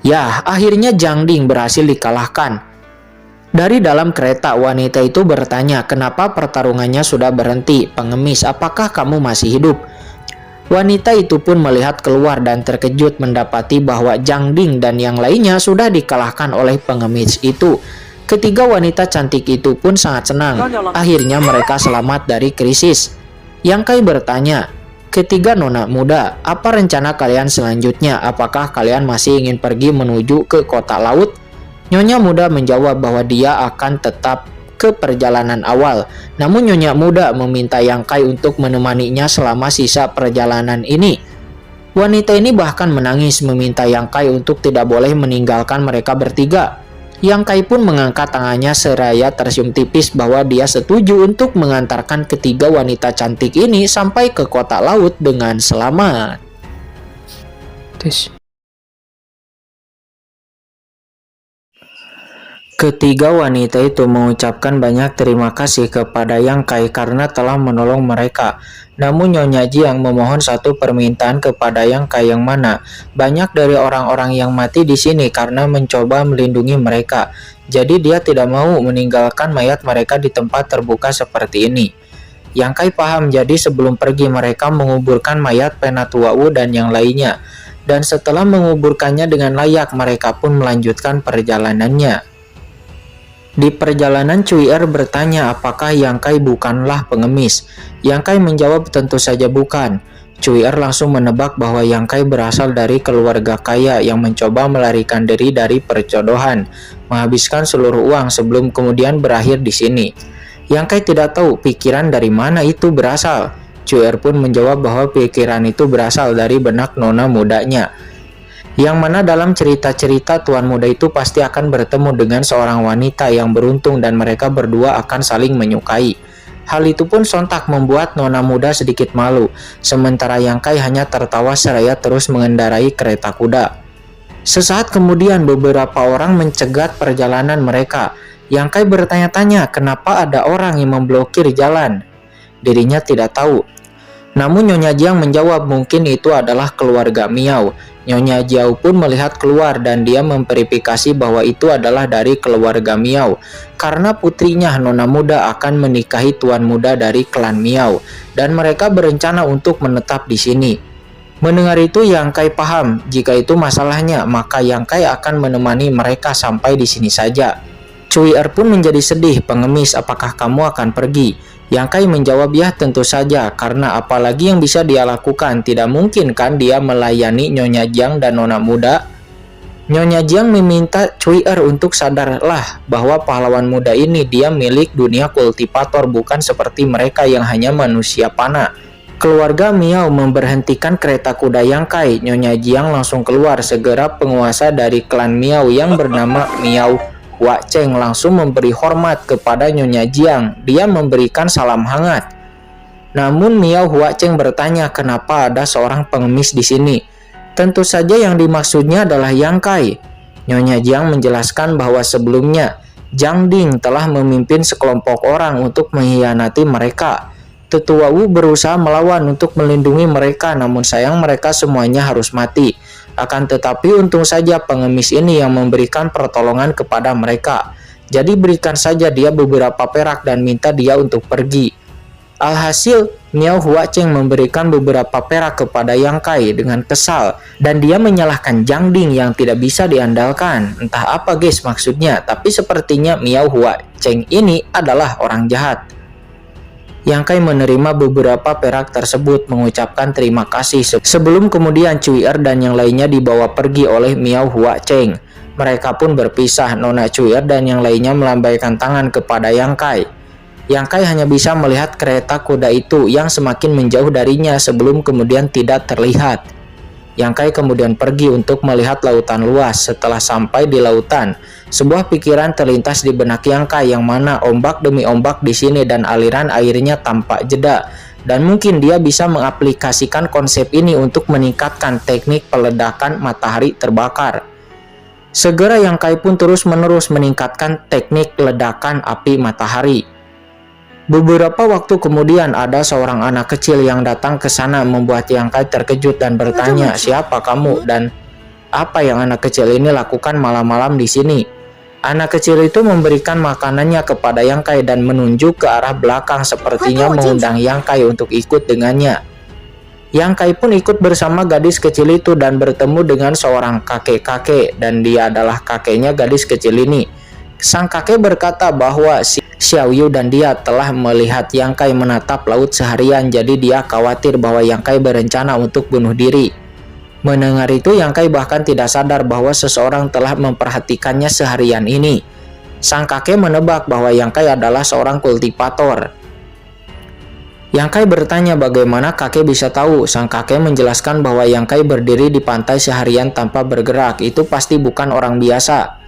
Ya, akhirnya Jiang Ding berhasil dikalahkan. Dari dalam kereta, wanita itu bertanya, kenapa pertarungannya sudah berhenti? Pengemis, apakah kamu masih hidup? Wanita itu pun melihat keluar dan terkejut mendapati bahwa Jiang Ding dan yang lainnya sudah dikalahkan oleh pengemis itu. Ketiga wanita cantik itu pun sangat senang. Akhirnya mereka selamat dari krisis. Yang Kai bertanya, ketiga nona muda, apa rencana kalian selanjutnya? Apakah kalian masih ingin pergi menuju ke kota laut? Nyonya muda menjawab bahwa dia akan tetap ke perjalanan awal. Namun Nyonya muda meminta Yang Kai untuk menemaninya selama sisa perjalanan ini. Wanita ini bahkan menangis meminta Yang Kai untuk tidak boleh meninggalkan mereka bertiga. Yang Kai pun mengangkat tangannya seraya tersenyum tipis bahwa dia setuju untuk mengantarkan ketiga wanita cantik ini sampai ke kota laut dengan selamat. Ketiga wanita itu mengucapkan banyak terima kasih kepada Yang Kai karena telah menolong mereka. Namun Nyonya Jiang memohon satu permintaan kepada Yang Kai, yang mana banyak dari orang-orang yang mati di sini karena mencoba melindungi mereka. Jadi dia tidak mau meninggalkan mayat mereka di tempat terbuka seperti ini. Yang Kai paham, jadi sebelum pergi mereka menguburkan mayat Penatua Wu dan yang lainnya. Dan setelah menguburkannya dengan layak, mereka pun melanjutkan perjalanannya. Di perjalanan Cui Er bertanya apakah Yang Kai bukanlah pengemis. Yang Kai menjawab tentu saja bukan. Cui Er langsung menebak bahwa Yang Kai berasal dari keluarga kaya yang mencoba melarikan diri dari perjodohan, menghabiskan seluruh uang sebelum kemudian berakhir di sini. Yang Kai tidak tahu pikiran dari mana itu berasal. Cui Er pun menjawab bahwa pikiran itu berasal dari benak nona mudanya. Yang mana dalam cerita-cerita tuan muda itu pasti akan bertemu dengan seorang wanita yang beruntung dan mereka berdua akan saling menyukai. Hal itu pun sontak membuat nona muda sedikit malu, sementara Yang Kai hanya tertawa seraya terus mengendarai kereta kuda. Sesaat kemudian beberapa orang mencegat perjalanan mereka. Yang Kai bertanya-tanya kenapa ada orang yang memblokir jalan. Dirinya tidak tahu. Namun Nyonya Jiang menjawab mungkin itu adalah keluarga Miao. Nyonya Jiao pun melihat keluar dan dia memverifikasi bahwa itu adalah dari keluarga Miao. Karena putrinya nona muda akan menikahi tuan muda dari klan Miao dan mereka berencana untuk menetap di sini. Mendengar itu Yang Kai paham, jika itu masalahnya maka Yang Kai akan menemani mereka sampai di sini saja. Cui Er pun menjadi sedih, pengemis, apakah kamu akan pergi? Yang Kai menjawab ya tentu saja, karena apalagi yang bisa dia lakukan, tidak mungkin kan dia melayani Nyonya Jiang dan nona muda. Nyonya Jiang meminta Cui Er untuk sadarlah bahwa pahlawan muda ini dia milik dunia kultivator, bukan seperti mereka yang hanya manusia panah. Keluarga Miao memberhentikan kereta kuda Yang Kai. Nyonya Jiang langsung keluar. Segera penguasa dari klan Miao yang bernama Miao Hua Cheng langsung memberi hormat kepada Nyonya Jiang. Dia memberikan salam hangat. Namun Miao Hua Cheng bertanya kenapa ada seorang pengemis di sini. Tentu saja yang dimaksudnya adalah Yang Kai. Nyonya Jiang menjelaskan bahwa sebelumnya Jiang Ding telah memimpin sekelompok orang untuk mengkhianati mereka. Tetua Wu berusaha melawan untuk melindungi mereka, namun sayang mereka semuanya harus mati. Akan tetapi untung saja pengemis ini yang memberikan pertolongan kepada mereka. Jadi berikan saja dia beberapa perak dan minta dia untuk pergi. Alhasil Miao Hua Cheng memberikan beberapa perak kepada Yang Kai dengan kesal. Dan dia menyalahkan Jiang Ding yang tidak bisa diandalkan. Entah apa guys maksudnya, tapi sepertinya Miao Hua Cheng ini adalah orang jahat. Yang Kai menerima beberapa perak tersebut mengucapkan terima kasih sebelum kemudian Cui Er dan yang lainnya dibawa pergi oleh Miao Hua Cheng. Mereka pun berpisah. Nona Cui Er dan yang lainnya melambaikan tangan kepada Yang Kai. Yang Kai hanya bisa melihat kereta kuda itu yang semakin menjauh darinya sebelum kemudian tidak terlihat. Yang Kai kemudian pergi untuk melihat lautan luas. Setelah sampai di lautan, sebuah pikiran terlintas di benak Yang Kai yang mana ombak demi ombak di sini dan aliran airnya tampak jeda. Dan mungkin dia bisa mengaplikasikan konsep ini untuk meningkatkan teknik peledakan matahari terbakar. Segera Yang Kai pun terus-menerus meningkatkan teknik ledakan api matahari. Beberapa waktu kemudian ada seorang anak kecil yang datang ke sana membuat Yang Kai terkejut dan bertanya, "Siapa kamu dan apa yang anak kecil ini lakukan malam-malam di sini?" Anak kecil itu memberikan makanannya kepada Yang Kai dan menunjuk ke arah belakang sepertinya mengundang Yang Kai untuk ikut dengannya. Yang Kai pun ikut bersama gadis kecil itu dan bertemu dengan seorang kakek-kakek dan dia adalah kakeknya gadis kecil ini. Sang kakek berkata bahwa Xiao Yu dan dia telah melihat Yang Kai menatap laut seharian, jadi dia khawatir bahwa Yang Kai berencana untuk bunuh diri. Mendengar itu, Yang Kai bahkan tidak sadar bahwa seseorang telah memperhatikannya seharian ini. Sang kakek menebak bahwa Yang Kai adalah seorang kultivator. Yang Kai bertanya bagaimana kakek bisa tahu. Sang kakek menjelaskan bahwa Yang Kai berdiri di pantai seharian tanpa bergerak, itu pasti bukan orang biasa.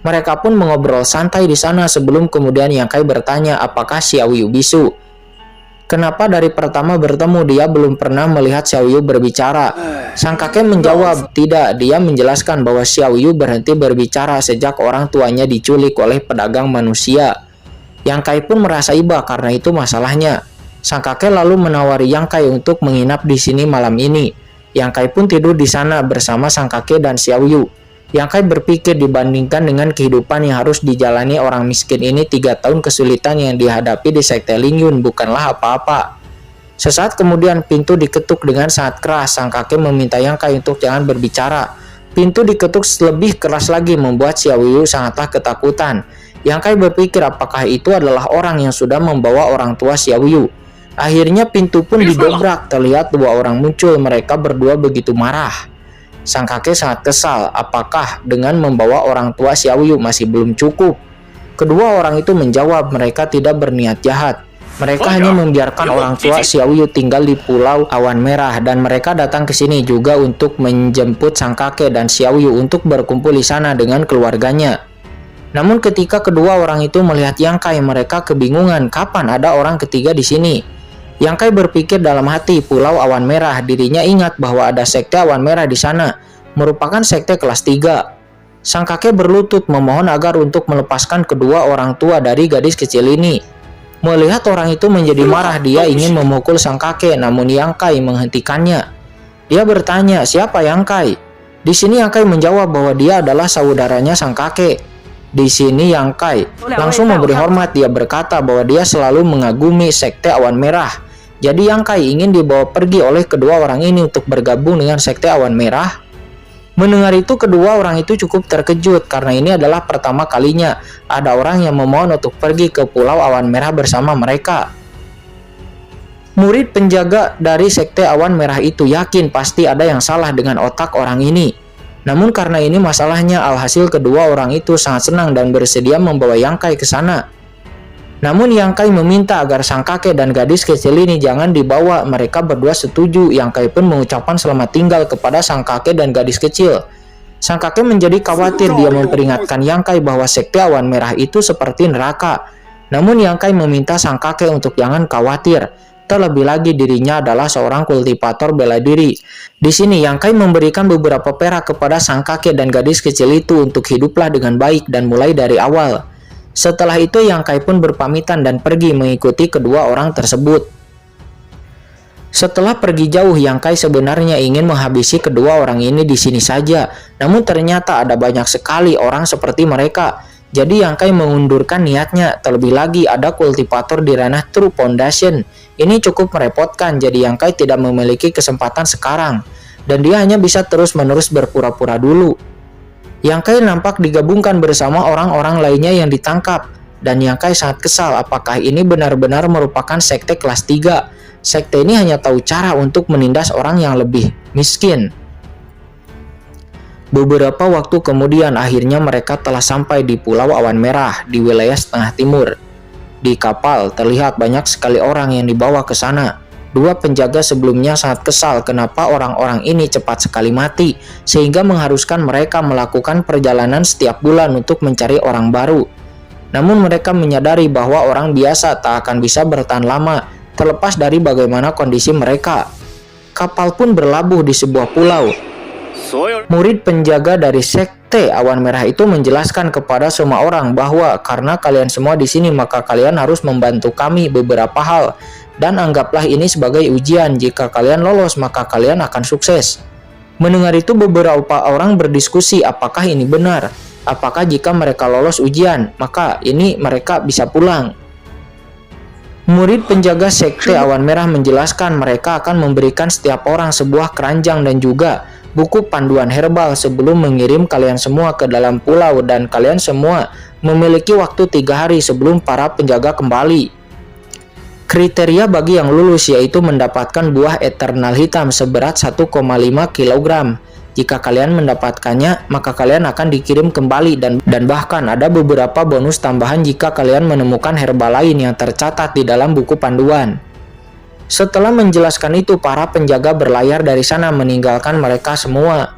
Mereka pun mengobrol santai di sana sebelum kemudian Yang Kai bertanya apakah Xiao Yu bisu. Kenapa dari pertama bertemu dia belum pernah melihat Xiao Yu berbicara? Sang kakek menjawab tidak. Dia menjelaskan bahwa Xiao Yu berhenti berbicara sejak orang tuanya diculik oleh pedagang manusia. Yang Kai pun merasa iba karena itu masalahnya. Sang kakek lalu menawari Yang Kai untuk menginap di sini malam ini. Yang Kai pun tidur di sana bersama sang kakek dan Xiao Yu. Yang Kai berpikir dibandingkan dengan kehidupan yang harus dijalani orang miskin ini, 3 tahun kesulitan yang dihadapi di Sekte Lingyun bukanlah apa-apa. Sesaat kemudian pintu diketuk dengan sangat keras. Sang kakek meminta Yang Kai untuk jangan berbicara. Pintu diketuk lebih keras lagi membuat Xiao Yu sangatlah ketakutan. Yang Kai berpikir apakah itu adalah orang yang sudah membawa orang tua Xiao Yu. Akhirnya pintu pun didobrak, terlihat 2 orang muncul, mereka berdua begitu marah. Sang kakek sangat kesal, apakah dengan membawa orang tua Xiao Yu masih belum cukup? Kedua orang itu menjawab mereka tidak berniat jahat. Mereka hanya membiarkan orang tua Xiao Yu tinggal di Pulau Awan Merah dan mereka datang ke sini juga untuk menjemput sang kakek dan Xiao Yu untuk berkumpul di sana dengan keluarganya. Namun ketika kedua orang itu melihat Yang Kai, mereka kebingungan kapan ada orang ketiga di sini. Yang Kai berpikir dalam hati, Pulau Awan Merah, dirinya ingat bahwa ada Sekte Awan Merah di sana, merupakan sekte kelas 3. Sang kakek berlutut memohon agar untuk melepaskan kedua orang tua dari gadis kecil ini. Melihat orang itu menjadi marah, dia ingin memukul sang kakek, namun Yang Kai menghentikannya. Dia bertanya, "Siapa Yang Kai?" Di sini Yang Kai menjawab bahwa dia adalah saudaranya sang kakek. Di sini Yang Kai langsung memberi hormat. Dia berkata bahwa dia selalu mengagumi Sekte Awan Merah. Jadi Yang Kai ingin dibawa pergi oleh kedua orang ini untuk bergabung dengan Sekte Awan Merah. Mendengar itu, kedua orang itu cukup terkejut karena ini adalah pertama kalinya ada orang yang memohon untuk pergi ke Pulau Awan Merah bersama mereka. Murid penjaga dari Sekte Awan Merah itu yakin pasti ada yang salah dengan otak orang ini. Namun karena ini masalahnya, alhasil kedua orang itu sangat senang dan bersedia membawa Yang Kai ke sana. Namun Yang Kai meminta agar sang kakek dan gadis kecil ini jangan dibawa. Mereka berdua setuju. Yang Kai pun mengucapkan selamat tinggal kepada sang kakek dan gadis kecil. Sang kakek menjadi khawatir. Dia memperingatkan Yang Kai bahwa Sekte Awan Merah itu seperti neraka. Namun Yang Kai meminta sang kakek untuk jangan khawatir. Terlebih lagi dirinya adalah seorang kultivator bela diri. Di sini Yang Kai memberikan beberapa perak kepada sang kakek dan gadis kecil itu untuk hiduplah dengan baik dan mulai dari awal. Setelah itu Yang Kai pun berpamitan dan pergi mengikuti kedua orang tersebut. Setelah pergi jauh, Yang Kai sebenarnya ingin menghabisi kedua orang ini di sini saja. Namun ternyata ada banyak sekali orang seperti mereka. Jadi Yang Kai mengundurkan niatnya. Terlebih lagi ada kultivator di ranah True Foundation. Ini cukup merepotkan, jadi Yang Kai tidak memiliki kesempatan sekarang. Dan dia hanya bisa terus-menerus berpura-pura dulu. Yang Kai nampak digabungkan bersama orang-orang lainnya yang ditangkap. Dan Yang Kai sangat kesal apakah ini benar-benar merupakan sekte kelas 3. Sekte ini hanya tahu cara untuk menindas orang yang lebih miskin. Beberapa waktu kemudian akhirnya mereka telah sampai di Pulau Awan Merah di wilayah Setengah Timur. Di kapal terlihat banyak sekali orang yang dibawa ke sana. Dua penjaga sebelumnya sangat kesal kenapa orang-orang ini cepat sekali mati, sehingga mengharuskan mereka melakukan perjalanan setiap bulan untuk mencari orang baru. Namun mereka menyadari bahwa orang biasa tak akan bisa bertahan lama, terlepas dari bagaimana kondisi mereka. Kapal pun berlabuh di sebuah pulau. Murid penjaga dari Sekte Sekte awan merah itu menjelaskan kepada semua orang bahwa karena kalian semua di sini maka kalian harus membantu kami beberapa hal, dan anggaplah ini sebagai ujian. Jika kalian lolos maka kalian akan sukses. Mendengar itu beberapa orang berdiskusi apakah ini benar. Apakah jika mereka lolos ujian maka ini mereka bisa pulang? Murid penjaga sekte awan merah menjelaskan mereka akan memberikan setiap orang sebuah keranjang dan juga buku panduan herbal sebelum mengirim kalian semua ke dalam pulau, dan kalian semua memiliki waktu 3 hari sebelum para penjaga kembali. Kriteria bagi yang lulus yaitu mendapatkan buah eternal hitam seberat 1,5 kg. Jika kalian mendapatkannya, maka kalian akan dikirim kembali dan bahkan ada beberapa bonus tambahan jika kalian menemukan herbal lain yang tercatat di dalam buku panduan. Setelah menjelaskan itu, para penjaga berlayar dari sana meninggalkan mereka semua.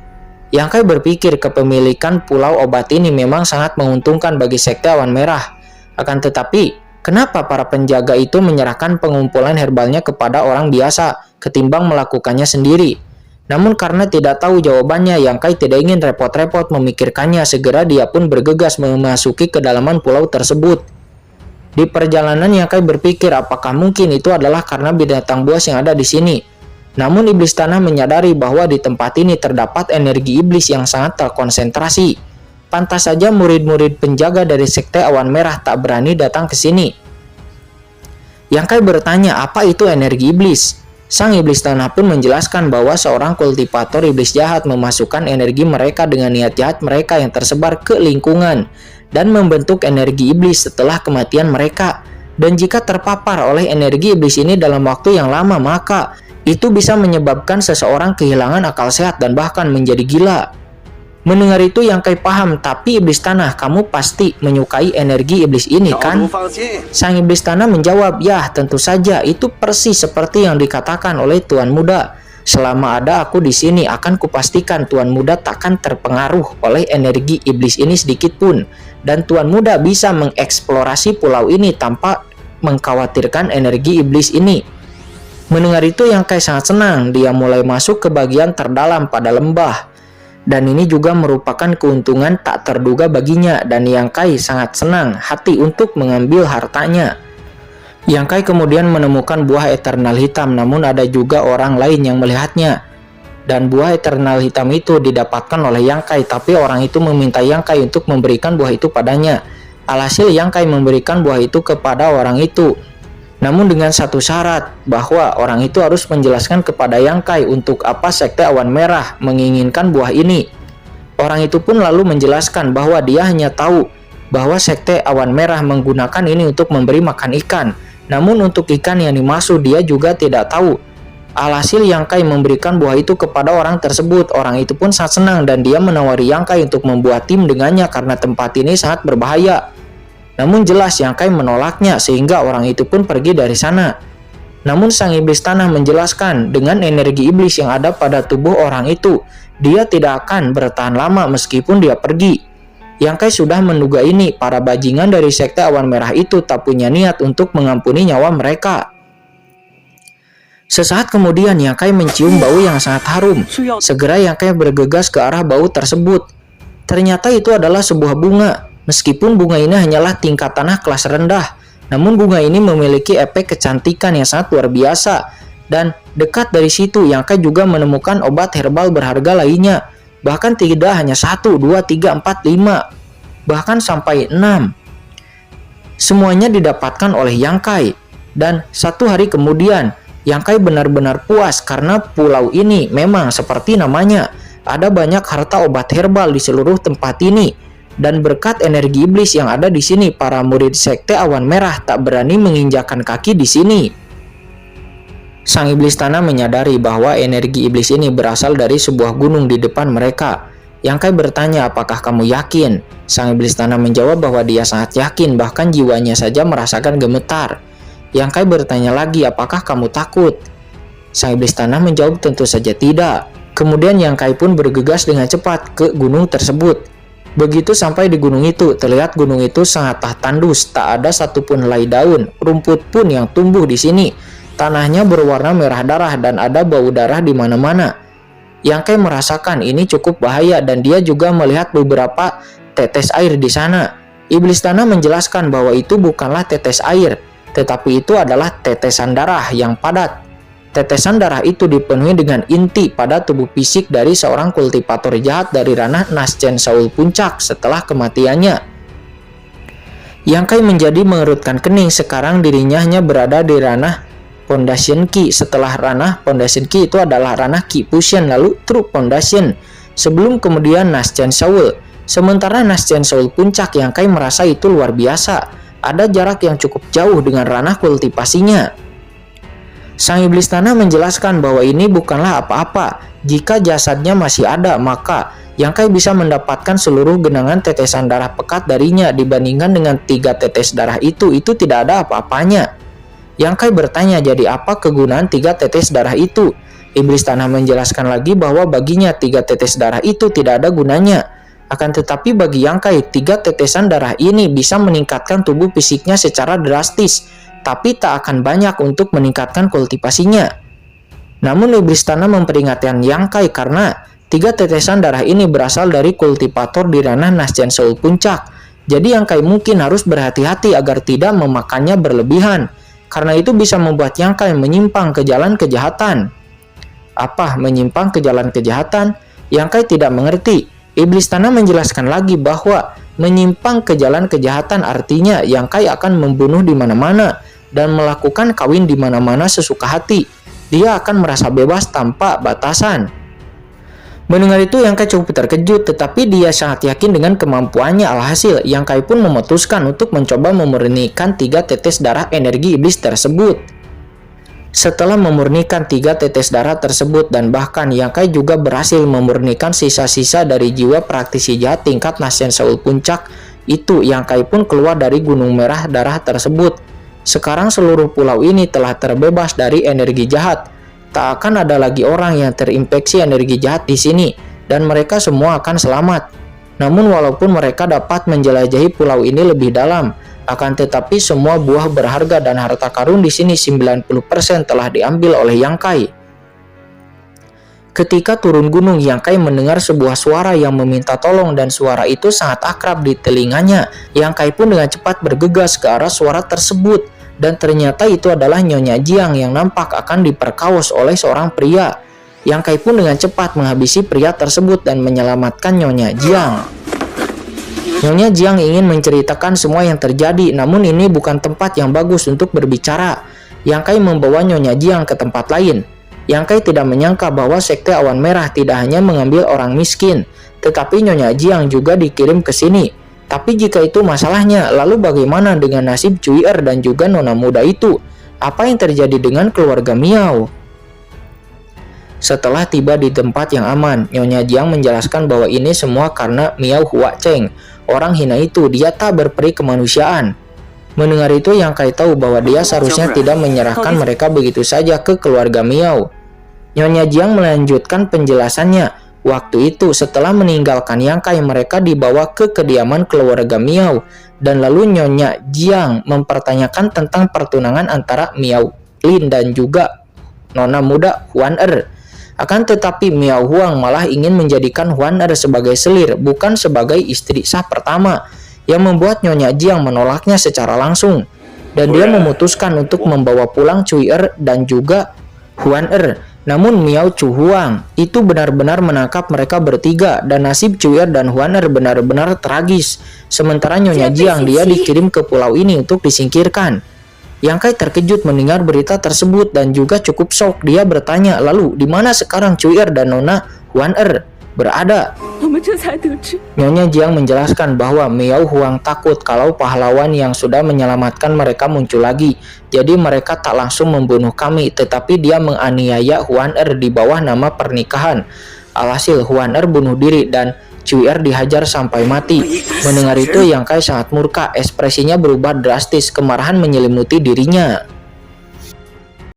Yang Kai berpikir kepemilikan pulau obat ini memang sangat menguntungkan bagi sekte awan merah. Akan tetapi, kenapa para penjaga itu menyerahkan pengumpulan herbalnya kepada orang biasa ketimbang melakukannya sendiri? Namun karena tidak tahu jawabannya, Yang Kai tidak ingin repot-repot memikirkannya. Segera dia pun bergegas memasuki kedalaman pulau tersebut. Di perjalanan Yang Kai berpikir apakah mungkin itu adalah karena binatang buas yang ada di sini. Namun iblis tanah menyadari bahwa di tempat ini terdapat energi iblis yang sangat terkonsentrasi. Pantas saja murid-murid penjaga dari sekte awan merah tak berani datang ke sini. Yang Kai bertanya apa itu energi iblis. Sang iblis tanah pun menjelaskan bahwa seorang kultivator iblis jahat memasukkan energi mereka dengan niat jahat mereka yang tersebar ke lingkungan dan membentuk energi iblis setelah kematian mereka. Dan jika terpapar oleh energi iblis ini dalam waktu yang lama, maka itu bisa menyebabkan seseorang kehilangan akal sehat dan bahkan menjadi gila. Mendengar itu Yang Kai paham, tapi iblis tanah, kamu pasti menyukai energi iblis ini kan? Sang iblis tanah menjawab, ya tentu saja, itu persis seperti yang dikatakan oleh Tuan Muda. Selama ada aku di sini akan kupastikan Tuan Muda takkan terpengaruh oleh energi iblis ini sedikit pun. Dan Tuan Muda bisa mengeksplorasi pulau ini tanpa mengkhawatirkan energi iblis ini. Mendengar itu Yang Kai sangat senang, dia mulai masuk ke bagian terdalam pada lembah. Dan ini juga merupakan keuntungan tak terduga baginya, dan Yang Kai sangat senang hati untuk mengambil hartanya. Yang Kai kemudian menemukan buah eternal hitam, namun ada juga orang lain yang melihatnya. Dan buah eternal hitam itu didapatkan oleh Yang Kai, tapi orang itu meminta Yang Kai untuk memberikan buah itu padanya. Alhasil Yang Kai memberikan buah itu kepada orang itu. Namun dengan satu syarat, bahwa orang itu harus menjelaskan kepada Yang Kai untuk apa sekte awan merah menginginkan buah ini. Orang itu pun lalu menjelaskan bahwa dia hanya tahu bahwa sekte awan merah menggunakan ini untuk memberi makan ikan. Namun untuk ikan yang dimaksud dia juga tidak tahu. Alhasil Yang Kai memberikan buah itu kepada orang tersebut. Orang itu pun sangat senang dan dia menawari Yang Kai untuk membuat tim dengannya karena tempat ini sangat berbahaya. Namun jelas Yang Kai menolaknya sehingga orang itu pun pergi dari sana. Namun sang iblis tanah menjelaskan dengan energi iblis yang ada pada tubuh orang itu, dia tidak akan bertahan lama meskipun dia pergi. Yang Kai sudah menduga ini, para bajingan dari sekte awan merah itu tak punya niat untuk mengampuni nyawa mereka. Sesaat kemudian Yang Kai mencium bau yang sangat harum. Segera Yang Kai bergegas ke arah bau tersebut. Ternyata itu adalah sebuah bunga. Meskipun bunga ini hanyalah tingkat tanah kelas rendah, namun bunga ini memiliki efek kecantikan yang sangat luar biasa. Dan dekat dari situ Yang Kai juga menemukan obat herbal berharga lainnya. Bahkan tidak hanya 1, 2, 3, 4, 5, bahkan sampai 6. Semuanya didapatkan oleh Yang Kai. Dan satu hari kemudian Yang Kai benar-benar puas karena pulau ini memang seperti namanya, ada banyak harta obat herbal di seluruh tempat ini. Dan berkat energi iblis yang ada di sini, para murid sekte awan merah tak berani menginjakkan kaki di sini. Sang iblis tanah menyadari bahwa energi iblis ini berasal dari sebuah gunung di depan mereka. Yang Kai bertanya, apakah kamu yakin? Sang iblis tanah menjawab bahwa dia sangat yakin, bahkan jiwanya saja merasakan gemetar. Yang Kai bertanya lagi, apakah kamu takut? Sang iblis tanah menjawab tentu saja tidak. Kemudian Yang Kai pun bergegas dengan cepat ke gunung tersebut. Begitu sampai di gunung itu, terlihat gunung itu sangat tandus, tak ada satupun helai daun, rumput pun yang tumbuh di sini. Tanahnya berwarna merah darah dan ada bau darah di mana-mana. Yang Kai merasakan ini cukup bahaya dan dia juga melihat beberapa tetes air di sana. Iblis tanah menjelaskan bahwa itu bukanlah tetes air, tetapi itu adalah tetesan darah yang padat. Tetesan darah itu dipenuhi dengan inti pada tubuh fisik dari seorang kultivator jahat dari ranah Nascent Soul Puncak setelah kematiannya. Yang Kai menjadi mengerutkan kening. Sekarang dirinya hanya berada di ranah Foundation Ki. Setelah ranah Foundation Ki itu adalah ranah Ki Fusion, lalu True Foundation, sebelum kemudian Nascent Soul. Sementara Nascent Soul Puncak, yang Kai merasa itu luar biasa. Ada jarak yang cukup jauh dengan ranah kultivasinya. Sang Iblis Tanah menjelaskan bahwa ini bukanlah apa-apa. Jika jasadnya masih ada, maka Yang Kai bisa mendapatkan seluruh genangan tetesan darah pekat darinya. Dibandingkan dengan 3 tetes darah itu tidak ada apa-apanya. Yang Kai bertanya, jadi apa kegunaan 3 tetes darah itu? Iblis Tanah menjelaskan lagi bahwa baginya 3 tetes darah itu tidak ada gunanya. Akan tetapi bagi Yang Kai, 3 tetesan darah ini bisa meningkatkan tubuh fisiknya secara drastis, tapi tak akan banyak untuk meningkatkan kultivasinya. Namun Iblis Tanah memperingatkan Yang Kai karena 3 tetesan darah ini berasal dari kultivator di ranah Nascent Soul Puncak. Jadi Yang Kai mungkin harus berhati-hati agar tidak memakannya berlebihan, karena itu bisa membuat Yang Kai menyimpang ke jalan kejahatan. Apa menyimpang ke jalan kejahatan? Yang Kai tidak mengerti. Iblis Tanah menjelaskan lagi bahwa menyimpang ke jalan kejahatan artinya Yang Kai akan membunuh di mana-mana dan melakukan kawin di mana-mana sesuka hati. Dia akan merasa bebas tanpa batasan. Mendengar itu Yang Kai cukup terkejut, tetapi dia sangat yakin dengan kemampuannya. Alhasil Yang Kai pun memutuskan untuk mencoba memurnikan 3 tetes darah energi iblis tersebut. Setelah memurnikan 3 tetes darah tersebut, dan bahkan Yang Kai juga berhasil memurnikan sisa-sisa dari jiwa praktisi jahat tingkat Nascent Soul Puncak itu, Yang Kai pun keluar dari gunung merah darah tersebut. Sekarang seluruh pulau ini telah terbebas dari energi jahat. Tak akan ada lagi orang yang terinfeksi energi jahat di sini, dan mereka semua akan selamat. Namun walaupun mereka dapat menjelajahi pulau ini lebih dalam, akan tetapi semua buah berharga dan harta karun di sini 90% telah diambil oleh Yang Kai. Ketika turun gunung, Yang Kai mendengar sebuah suara yang meminta tolong, dan suara itu sangat akrab di telinganya. Yang Kai pun dengan cepat bergegas ke arah suara tersebut, dan ternyata itu adalah Nyonya Jiang yang nampak akan diperkaos oleh seorang pria. Yang Kai pun dengan cepat menghabisi pria tersebut dan menyelamatkan Nyonya Jiang. Nyonya Jiang ingin menceritakan semua yang terjadi, namun ini bukan tempat yang bagus untuk berbicara. Yang Kai membawa Nyonya Jiang ke tempat lain. Yang Kai tidak menyangka bahwa Sekte Awan Merah tidak hanya mengambil orang miskin, tetapi Nyonya Jiang juga dikirim ke sini. Tapi jika itu masalahnya, lalu bagaimana dengan nasib Cui Er dan juga nona muda itu? Apa yang terjadi dengan keluarga Miao? Setelah tiba di tempat yang aman, Nyonya Jiang menjelaskan bahwa ini semua karena Miao Hua Cheng, orang hina itu. Dia tak berperi kemanusiaan. Mendengar itu, Yang Kai tahu bahwa dia seharusnya tidak menyerahkan mereka begitu saja ke keluarga Miao. Nyonya Jiang melanjutkan penjelasannya. Waktu itu, setelah meninggalkan Yang Kai, mereka dibawa ke kediaman keluarga Miao, dan lalu Nyonya Jiang mempertanyakan tentang pertunangan antara Miao Lin dan juga nona muda Huan Er. Akan tetapi Miao Huang malah ingin menjadikan Huan Er sebagai selir, bukan sebagai istri sah pertama, yang membuat Nyonya Jiang menolaknya secara langsung, dan dia memutuskan untuk membawa pulang Cui Er dan juga Huan Er. Namun Miao Chu Huang itu benar-benar menangkap mereka bertiga, dan nasib Cui Er dan Huan Er benar-benar tragis. Sementara Nyonya Jiang, dia dikirim ke pulau ini untuk disingkirkan. Yang Kai terkejut mendengar berita tersebut dan juga cukup shock. Dia bertanya, lalu di mana sekarang Cui Er dan nona Huan Er berada? Nyonya Jiang menjelaskan bahwa Miao Huang takut kalau pahlawan yang sudah menyelamatkan mereka muncul lagi. Jadi mereka tak langsung membunuh kami, tetapi dia menganiaya Huan Er di bawah nama pernikahan. Alhasil Huan Er bunuh diri dan Cui Er dihajar sampai mati. Mendengar itu, Yang Kai sangat murka. Ekspresinya berubah drastis, kemarahan menyelimuti dirinya.